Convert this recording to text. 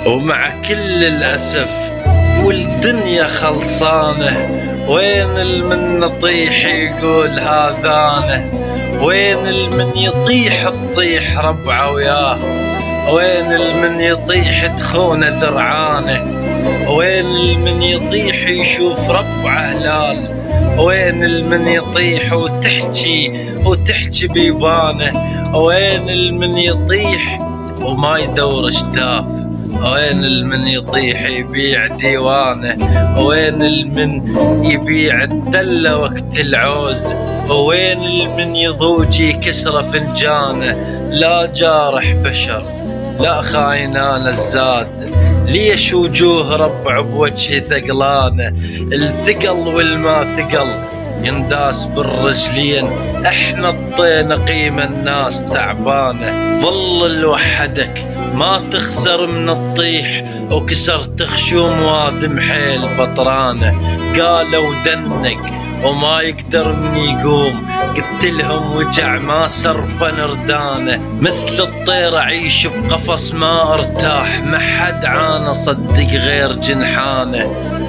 ومع كل الأسف والدنيا خلصانة، وين المن يطيح يقول هذانه، وين المن يطيح تطيح ربعه وياه، وين المن يطيح تخونه درعانه، وين المن يطيح يشوف ربعه هلال، وين المن يطيح وتحكي بيبانه، وين المن يطيح وما يدور شتاف، وين المن يطيح يبيع ديوانه، وين المن يبيع الدلة وقت العوز، وين المن يضوج يكسر فنجانه. لا جارح بشر لا خاينان الزاد، ليش وجوه ربع بوجه ثقلانه، الثقل والما ثقل ينداس بالرجلين، احنا الطينا قيمة الناس تعبانه، ظل لوحدك ما تخسر من الطيح، وكسرت خشوم وادم حيل بطرانه، قالوا دنك وما يقدر من يقوم، قلت لهم وجع ما سرفا نردانه، مثل الطير اعيش بقفص ما ارتاح، ما حد عانى صدق غير جنحانه.